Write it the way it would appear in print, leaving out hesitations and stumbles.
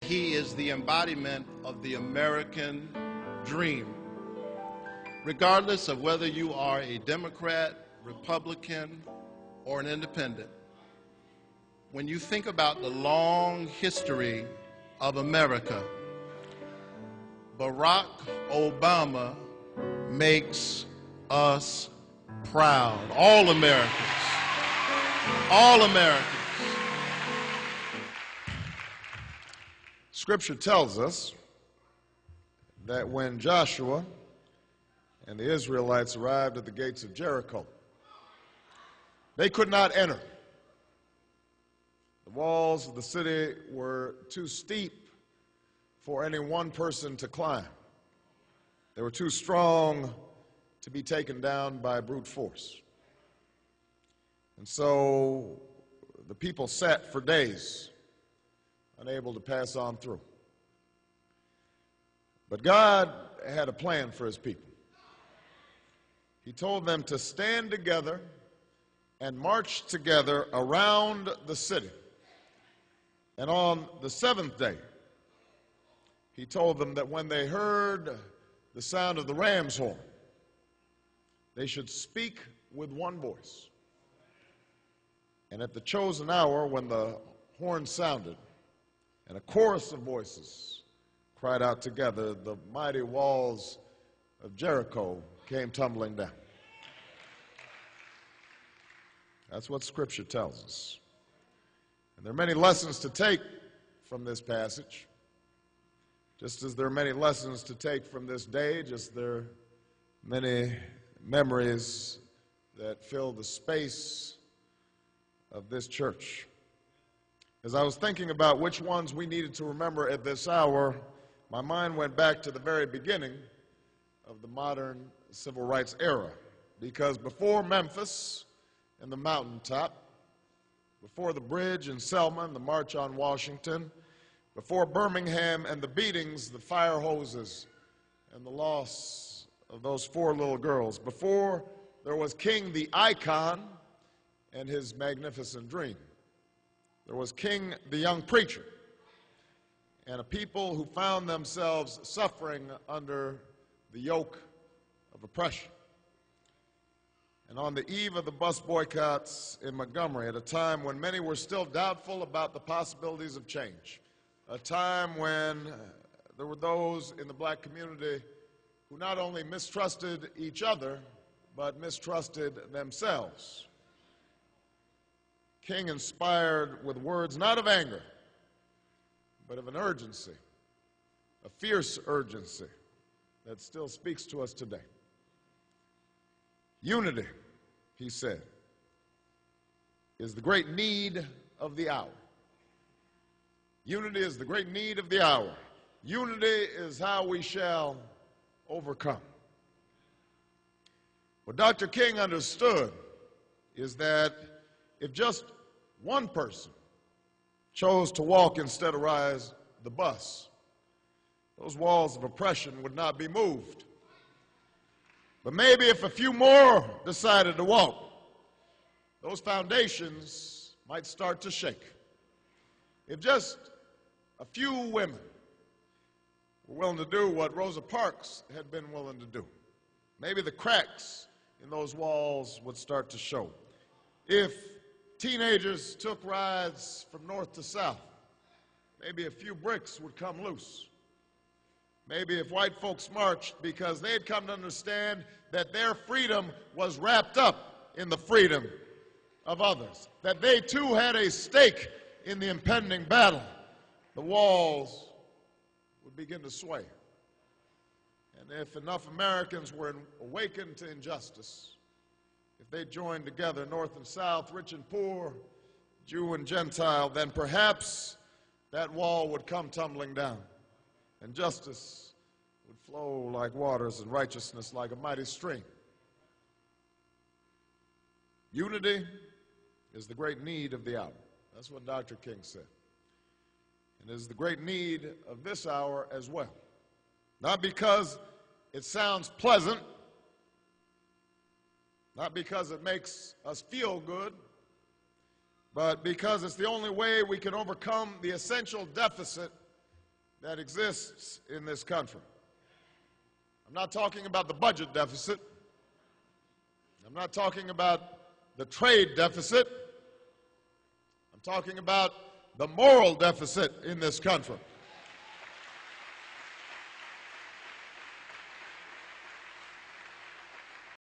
he is the embodiment of the American dream. Regardless of whether you are a Democrat, Republican, or an independent, when you think about the long history of America, Barack Obama makes us proud. All Americans. All Americans. Scripture tells us that when Joshua and the Israelites arrived at the gates of Jericho, they could not enter. The walls of the city were too steep for any one person to climb. They were too strong to be taken down by brute force. And so the people sat for days, unable to pass on through. But God had a plan for his people. He told them to stand together and march together around the city. And on the seventh day, he told them that when they heard the sound of the ram's horn, they should speak with one voice. And at the chosen hour, when the horn sounded, and a chorus of voices cried out together, the mighty walls of Jericho came tumbling down. That's what Scripture tells us. And there are many lessons to take from this passage. Just as there are many lessons to take from this day, just there are many memories that fill the space of this church. As I was thinking about which ones we needed to remember at this hour, my mind went back to the very beginning of the modern civil rights era. Because before Memphis and the mountaintop, before the bridge in Selma and the March on Washington, before Birmingham and the beatings, the fire hoses, and the loss of those 4 little girls, before there was King the Icon and his magnificent dream, there was King the young preacher, and a people who found themselves suffering under the yoke of oppression. And on the eve of the bus boycotts in Montgomery, at a time when many were still doubtful about the possibilities of change, a time when there were those in the black community who not only mistrusted each other, but mistrusted themselves, King inspired with words not of anger, but of an urgency, a fierce urgency that still speaks to us today. Unity, he said, is the great need of the hour. Unity is the great need of the hour. Unity is how we shall overcome. What Dr. King understood is that if just one person chose to walk instead of ride the bus, those walls of oppression would not be moved. But maybe if a few more decided to walk, those foundations might start to shake. If just a few women were willing to do what Rosa Parks had been willing to do, maybe the cracks in those walls would start to show. If teenagers took rides from north to south, maybe a few bricks would come loose. Maybe if white folks marched because they had come to understand that their freedom was wrapped up in the freedom of others, that they too had a stake in the impending battle, the walls would begin to sway. And if enough Americans were awakened to injustice, if they joined together, North and South, rich and poor, Jew and Gentile, then perhaps that wall would come tumbling down, and justice would flow like waters and righteousness like a mighty stream. Unity is the great need of the hour. That's what Dr. King said. And it is the great need of this hour as well. Not because it sounds pleasant, not because it makes us feel good, but because it's the only way we can overcome the essential deficit that exists in this country. I'm not talking about the budget deficit. I'm not talking about the trade deficit. I'm talking about the moral deficit in this country.